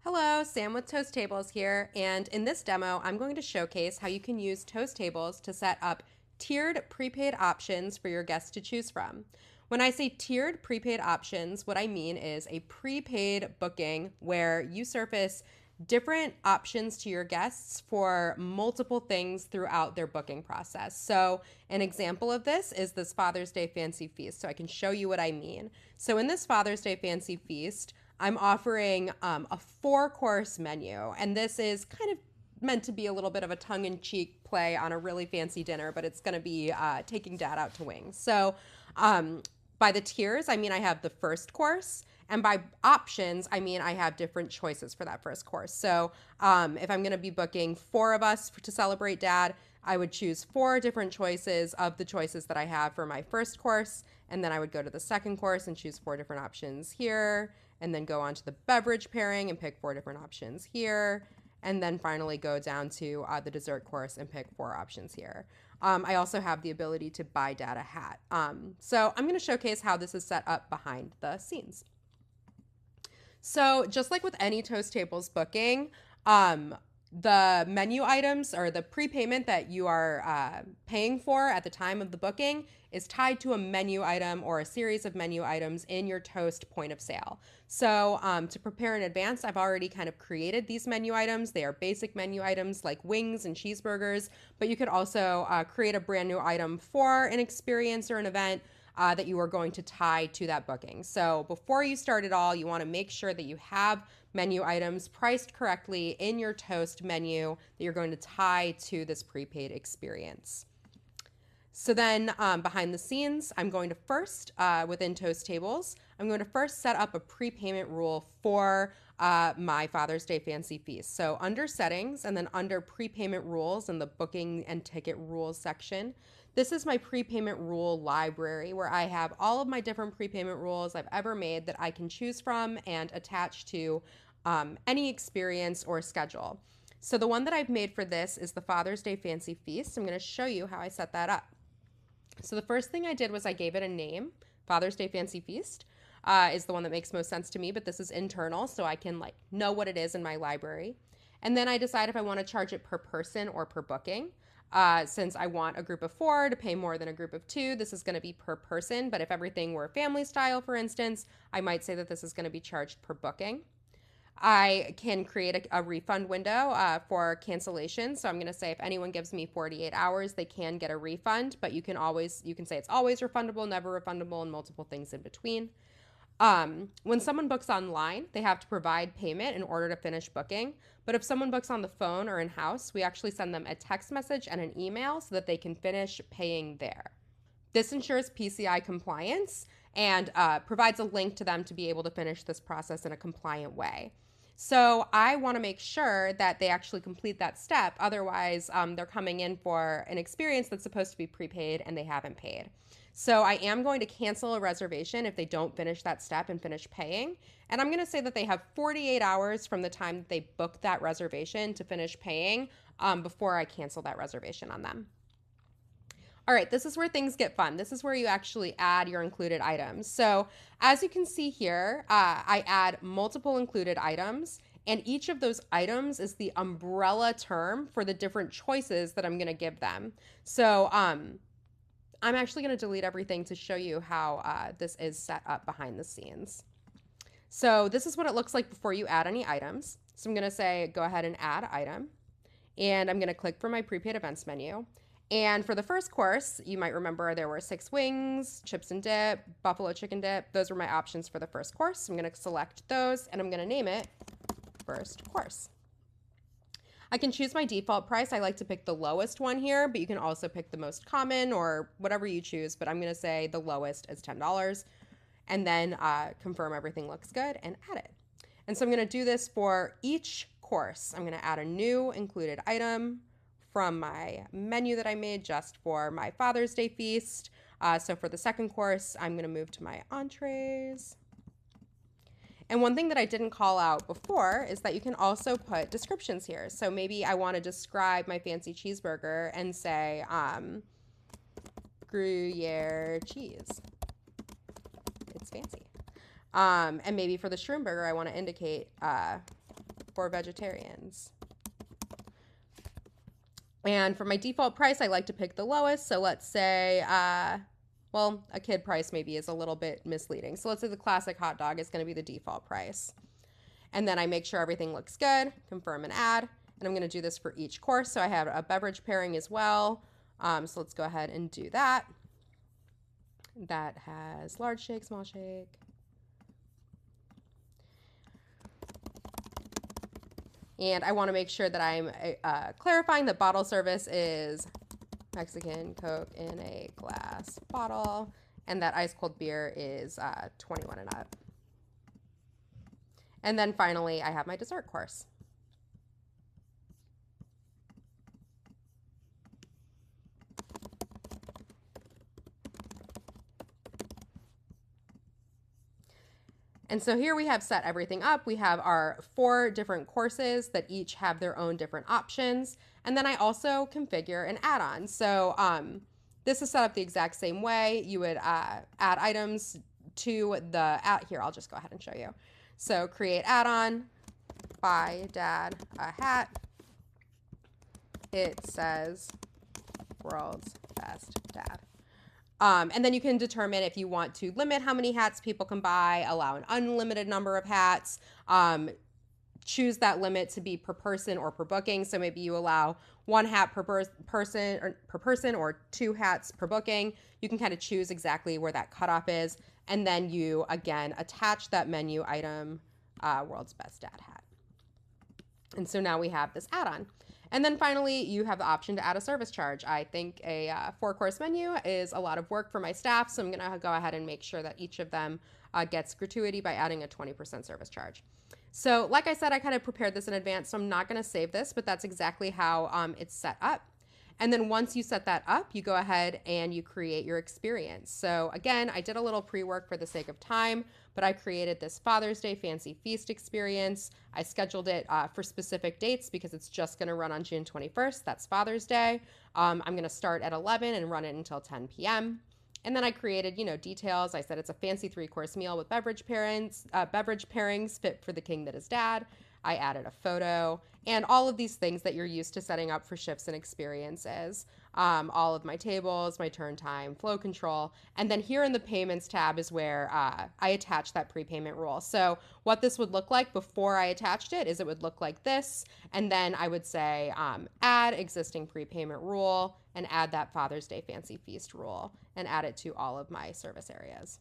Hello, Sam with Toast Tables here, and in this demo, I'm going to showcase how you can use Toast Tables to set up tiered prepaid options for your guests to choose from. When I say tiered prepaid options, what I mean is a prepaid booking where you surface different options to your guests for multiple things throughout their booking process. So, an example of this is this Father's Day Fancy Feast. So, I can show you what I mean. So, in this Father's Day Fancy Feast, I'm offering a 4-course menu, and this is kind of meant to be a little bit of a tongue-in-cheek play on a really fancy dinner, but it's going to be taking dad out to wings. So by the tiers, I mean I have the first course, and by options, I mean I have different choices for that first course. So if I'm going to be booking 4 of us to celebrate dad, I would choose 4 different choices of the choices that I have for my first course, and then I would go to the second course and choose 4 different options here, and then go on to the beverage pairing and pick 4 different options here, and then finally go down to the dessert course and pick 4 options here. I also have the ability to buy dad a hat. So I'm going to showcase how this is set up behind the scenes. So just like with any Toast Tables booking, the menu items or the prepayment that you are paying for at the time of the booking is tied to a menu item or a series of menu items in your Toast point of sale. So to prepare in advance, I've already kind of created these menu items. They are basic menu items like wings and cheeseburgers, but you could also create a brand new item for an experience or an event that you are going to tie to that booking. So before you start it all, you want to make sure that you have menu items priced correctly in your Toast menu that you're going to tie to this prepaid experience. So then behind the scenes, I'm going to first, within Toast Tables, I'm going to first set up a prepayment rule for my Father's Day Fancy Feast. So under settings and then under prepayment rules in the booking and ticket rules section, this is my prepayment rule library where I have all of my different prepayment rules I've ever made that I can choose from and attach to any experience or schedule. So the one that I've made for this is the Father's Day Fancy Feast. I'm going to show you how I set that up. So the first thing I did was I gave it a name. Father's Day Fancy Feast is the one that makes most sense to me, but this is internal, so I can know what it is in my library. And then I decide if I want to charge it per person or per booking. Since I want a group of 4 to pay more than a group of 2, this is going to be per person. But if everything were family style, for instance, I might say that this is going to be charged per booking. I can create a refund window for cancellation. So I'm going to say if anyone gives me 48 hours, they can get a refund, but you can say it's always refundable, never refundable, and multiple things in between. When someone books online, they have to provide payment in order to finish booking. But if someone books on the phone or in-house, we actually send them a text message and an email so that they can finish paying there. This ensures PCI compliance and provides a link to them to be able to finish this process in a compliant way. So I want to make sure that they actually complete that step. Otherwise, they're coming in for an experience that's supposed to be prepaid and they haven't paid. So I am going to cancel a reservation if they don't finish that step and finish paying. And I'm going to say that they have 48 hours from the time that they book that reservation to finish paying before I cancel that reservation on them. All right, this is where things get fun. This is where you actually add your included items. So as you can see here, I add multiple included items, and each of those items is the umbrella term for the different choices that I'm going to give them. So I'm actually going to delete everything to show you how this is set up behind the scenes. So this is what it looks like before you add any items. So I'm going to say, go ahead and add item, and I'm going to click for my prepaid events menu. And for the first course, you might remember there were 6 wings, chips and dip, buffalo chicken dip. Those were my options for the first course. I'm going to select those and I'm going to name it first course. I can choose my default price. I like to pick the lowest one here, but you can also pick the most common or whatever you choose. But I'm going to say the lowest is $10 and then confirm everything looks good and add it. And so I'm going to do this for each course. I'm going to add a new included item from my menu that I made just for my Father's Day feast. So for the second course, I'm going to move to my entrees. And one thing that I didn't call out before is that you can also put descriptions here. So maybe I want to describe my fancy cheeseburger and say Gruyere cheese. It's fancy. And maybe for the shroom burger, I want to indicate for vegetarians. And for my default price, I like to pick the lowest. So let's say, well, a kid price maybe is a little bit misleading. So let's say the classic hot dog is going to be the default price. And then I make sure everything looks good, confirm and add. And I'm going to do this for each course. So I have a beverage pairing as well. So let's go ahead and do that. That has large shake, small shake. And I want to make sure that I'm clarifying that bottle service is Mexican Coke in a glass bottle, and that ice cold beer is 21 and up. And then finally, I have my dessert course. And so here we have set everything up. We have our 4 different courses that each have their own different options. And then I also configure an add-on. So this is set up the exact same way. You would add items to the here, I'll just go ahead and show you. So create add-on, buy dad a hat. It says world's best dad. And then you can determine if you want to limit how many hats people can buy, allow an unlimited number of hats, choose that limit to be per person or per booking. So maybe you allow 1 hat per person or 2 hats per booking. You can kind of choose exactly where that cutoff is. And then you, again, attach that menu item, world's best dad hat. And so now we have this add-on. And then finally, you have the option to add a service charge. I think a 4-course menu is a lot of work for my staff, so I'm going to go ahead and make sure that each of them gets gratuity by adding a 20% service charge. So like I said, I kind of prepared this in advance, so I'm not going to save this, but that's exactly how it's set up. And then once you set that up, you go ahead and you create your experience. So again, I did a little pre-work for the sake of time, but I created this Father's Day Fancy Feast experience. I scheduled it for specific dates because it's just gonna run on June 21st. That's Father's Day. I'm gonna start at 11 and run it until 10 p.m. And then I created, details. I said it's a fancy 3-course meal with beverage pairings fit for the king that is dad. I added a photo and all of these things that you're used to setting up for shifts and experiences. All of my tables, my turn time, flow control. And then here in the payments tab is where I attach that prepayment rule. So what this would look like before I attached it is it would look like this. And then I would say add existing prepayment rule and add that Father's Day Fancy Feast rule and add it to all of my service areas.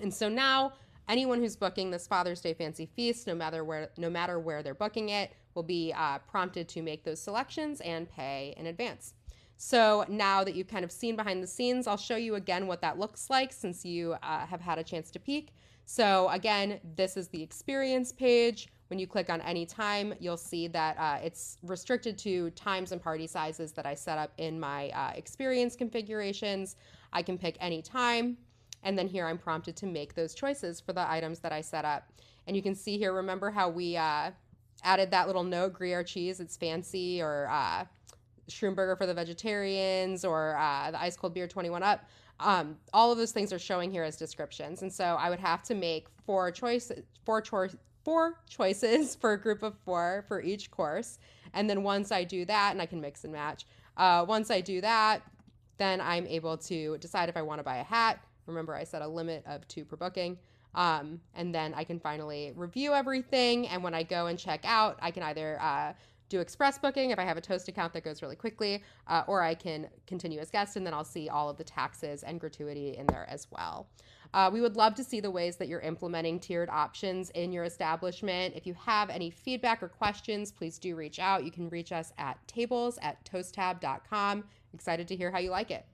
And so now anyone who's booking this Father's Day Fancy Feast, no matter where they're booking it, will be prompted to make those selections and pay in advance. So now that you've kind of seen behind the scenes, I'll show you again what that looks like since you have had a chance to peek. So again, this is the experience page. When you click on any time, you'll see that it's restricted to times and party sizes that I set up in my experience configurations. I can pick any time. And then here I'm prompted to make those choices for the items that I set up. And you can see here, remember how we added that little note, Gruyere cheese, it's fancy, or shroom burger for the vegetarians, or the ice cold beer 21 up. All of those things are showing here as descriptions. And so I would have to make 4 choices for a group of 4 for each course. And then once I do that, and I can mix and match, once I do that, then I'm able to decide if I want to buy a hat. Remember, I set a limit of 2 per booking. And then I can finally review everything. And when I go and check out, I can either do express booking if I have a Toast account that goes really quickly, or I can continue as guest, and then I'll see all of the taxes and gratuity in there as well. We would love to see the ways that you're implementing tiered options in your establishment. If you have any feedback or questions, please do reach out. You can reach us at tables@toasttab.com. Excited to hear how you like it.